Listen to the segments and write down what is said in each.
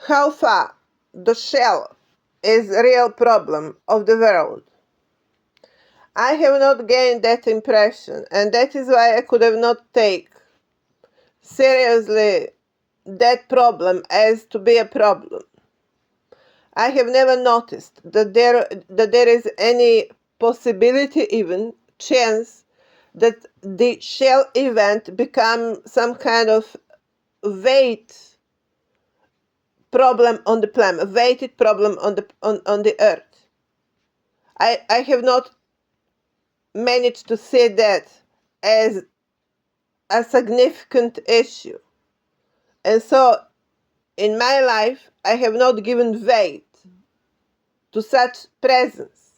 How far the shell is a real problem of the world. I have not gained that impression, and that is why I could have not take seriously that problem as to be a problem. I have never noticed that there is any possibility, even chance, that the shell event become some kind of weight problem on the planet, a weighted problem on the earth. I have not managed to see that as a significant issue. And so in my life, I have not given weight to such presence.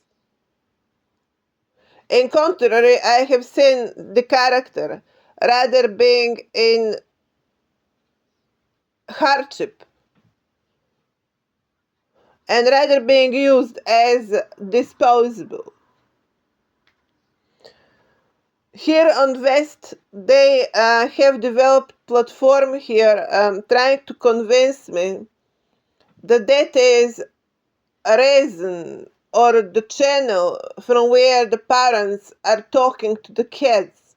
In contrary, I have seen the character rather being in hardship and rather being used as disposable. Here on West, they have developed platform here trying to convince me that that is a reason or the channel from where the parents are talking to the kids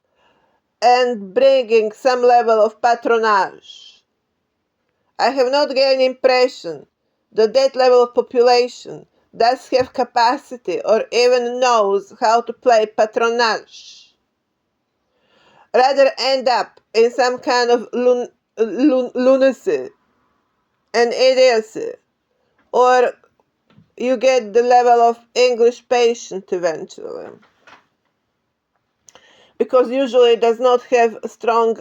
and bringing some level of patronage. I have not gained impression that that level of population does have capacity or even knows how to play patronage. Rather end up in some kind of lunacy and idiocy, or you get the level of English patient eventually, because usually it does not have a strong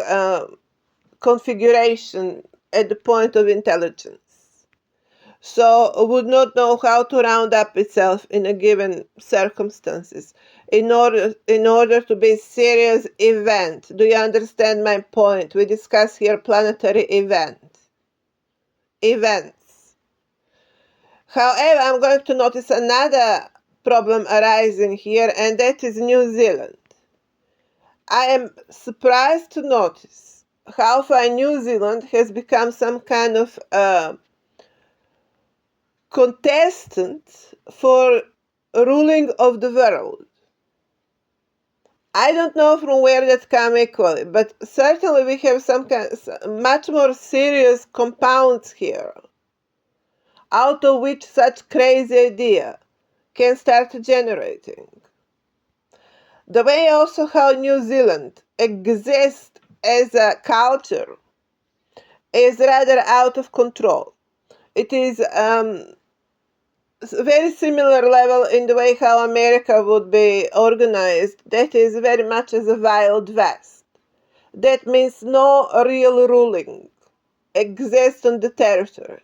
configuration at the point of intelligence. So would not know how to round up itself in a given circumstances in order to be a serious event. Do you understand my point? We discuss here planetary events. However, I'm going to notice another problem arising here, and that is New Zealand. I am surprised to notice how far New Zealand has become some kind of contestant for ruling of the world. I don't know from where that come equally, but certainly we have some kind, much more serious compounds here, out of which such crazy idea can start generating. The way also how New Zealand exists as a culture is rather out of control. It is very similar level in the way how America would be organized. That is very much as a Wild West. That means no real ruling exists on the territory.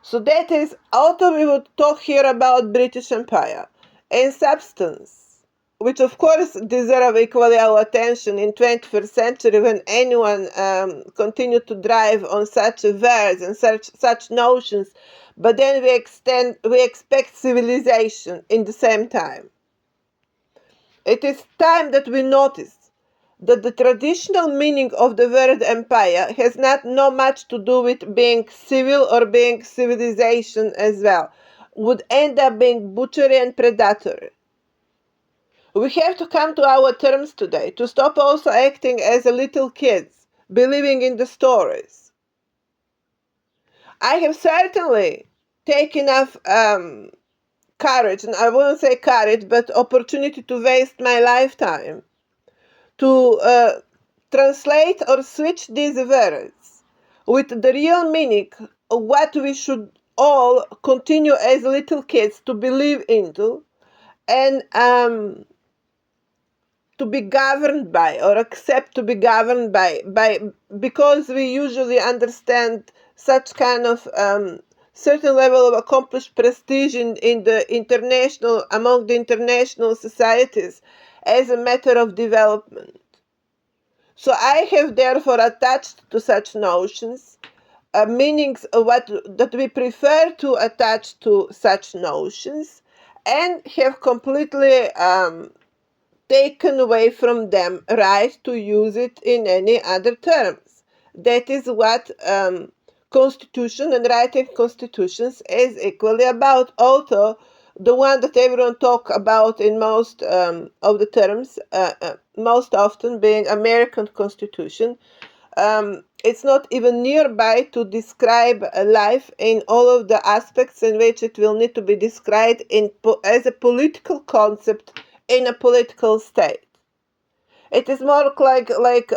So that is, although we would talk here about British Empire, in substance, which of course deserve equally our attention in 21st century when anyone continued to drive on such words and such notions, but then we expect civilization in the same time. It is time that we notice that the traditional meaning of the word empire has not much to do with being civil or being civilization as well, would end up being butchery and predatory. We have to come to our terms today, to stop also acting as a little kids, believing in the stories. I have certainly taken enough courage, and I wouldn't say courage, but opportunity to waste my lifetime to translate or switch these words with the real meaning of what we should all continue as little kids to believe into and to be governed by or accept to be governed by because we usually understand such kind of certain level of accomplished prestige in the international among the international societies as a matter of development. So I have therefore attached to such notions meanings of what that we prefer to attach to such notions, and have completely taken away from them right to use it in any other terms. That is what constitution and writing constitutions is equally about. Also, the one that everyone talk about in most of the terms, most often being American Constitution. It's not even nearby to describe life in all of the aspects in which it will need to be described as a political concept in a political state. It is more like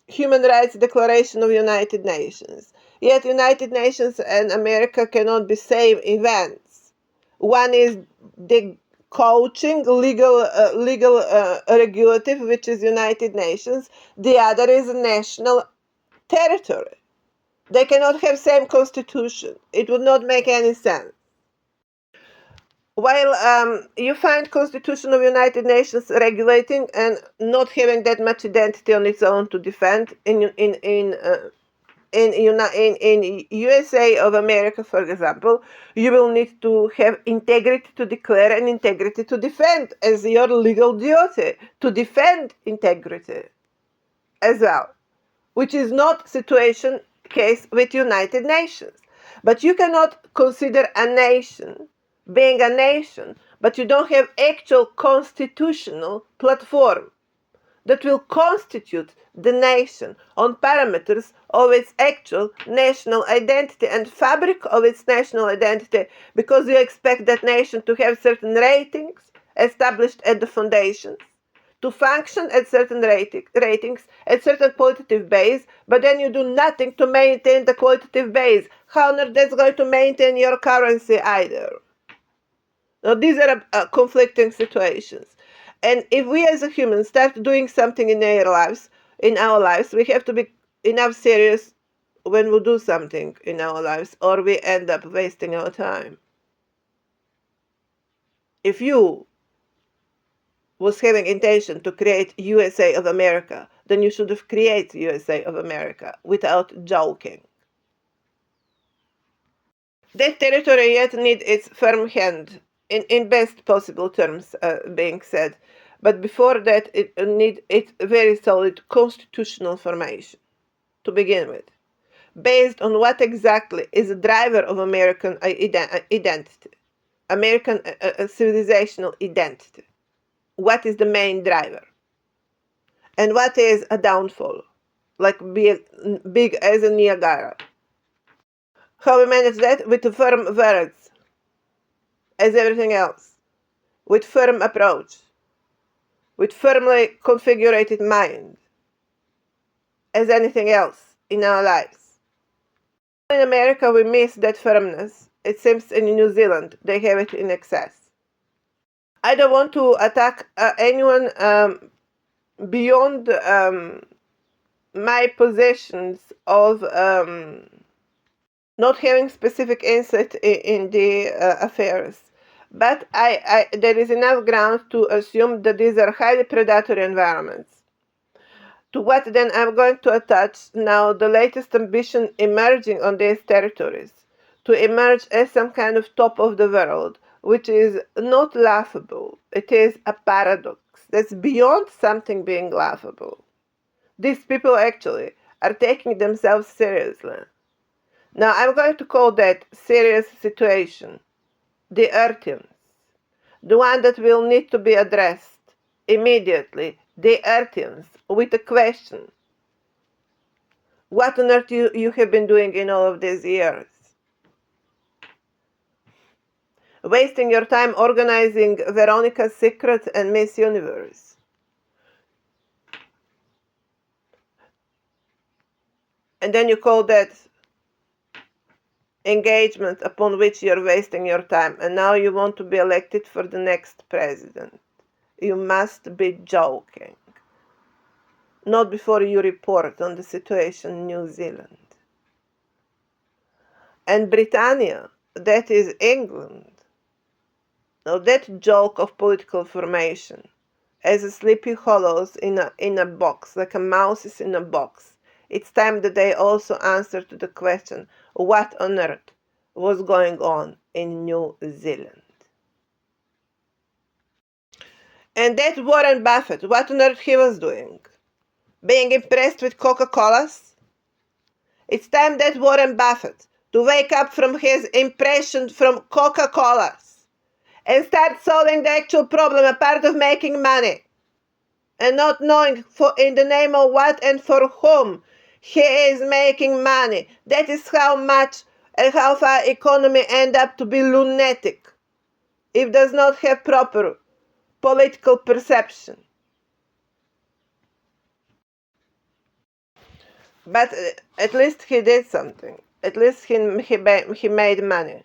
Human Rights Declaration of United Nations. Yet United Nations and America cannot be same events. One is the coaching legal regulative, which is United Nations. The other is national territory. They cannot have same constitution. It would not make any sense. While you find Constitution of United Nations regulating and not having that much identity on its own to defend in USA of America, for example, you will need to have integrity to declare and integrity to defend as your legal duty to defend integrity as well, which is not situation case with United Nations. But you cannot consider a nation being a nation, but you don't have actual constitutional platform that will constitute the nation on parameters of its actual national identity and fabric of its national identity, because you expect that nation to have certain ratings established at the foundations, to function at certain ratings, at certain qualitative base, but then you do nothing to maintain the qualitative base. How on earth that's going to maintain your currency either? Now, these are conflicting situations. And if we as a human start doing something in our lives, we have to be enough serious when we do something in our lives, or we end up wasting our time. If you was having intention to create USA of America, then you should have created USA of America without joking. That territory yet needs its firm hand, in best possible terms being said. But before that, it needs its very solid constitutional formation to begin with, based on what exactly is the driver of American identity, American civilizational identity. What is the main driver? And what is a downfall? Like big as a Niagara. How we manage that? With firm words, as everything else. With firm approach. With firmly configured mind, as anything else in our lives. In America, we miss that firmness. It seems in New Zealand they have it in excess. I don't want to attack anyone beyond my positions of not having specific insight in the affairs. But there is enough ground to assume that these are highly predatory environments. To what then I'm going to attach now the latest ambition emerging on these territories, to emerge as some kind of top of the world, which is not laughable. It is a paradox that's beyond something being laughable. These people actually are taking themselves seriously. Now I'm going to call that serious situation the Earthians, the one that will need to be addressed immediately, the Earthians, with a question. What on earth you have been doing in all of these years? Wasting your time organizing Veronica's Secret and Miss Universe. And then you call that engagement upon which you're wasting your time. And now you want to be elected for the next president. You must be joking. Not before you report on the situation in New Zealand. And Britannia, that is England. Now that joke of political formation, as a Sleepy Hollows in a box, like a mouse is in a box, it's time that they also answer to the question, what on earth was going on in New Zealand? And that Warren Buffett, what on earth he was doing? Being impressed with Coca-Colas? It's time that Warren Buffett to wake up from his impression from Coca-Colas and start solving the actual problem, a part of making money, and not knowing in the name of what and for whom he is making money. That is how much and how far economy end up to be lunatic if does not have proper political perception. But at least he did something. At least he made money.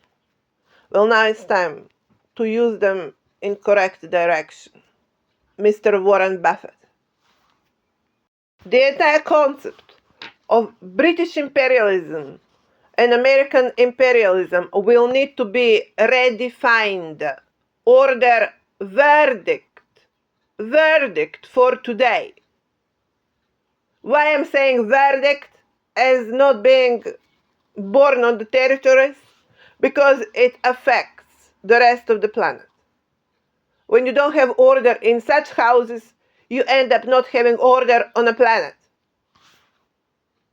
Well, now it's time to use them in correct direction. Mr. Warren Buffett. The entire concept of British imperialism and American imperialism will need to be redefined. Order verdict for today. Why I'm saying verdict as not being born on the territories? Because it affects the rest of the planet. When you don't have order in such houses, you end up not having order on a planet.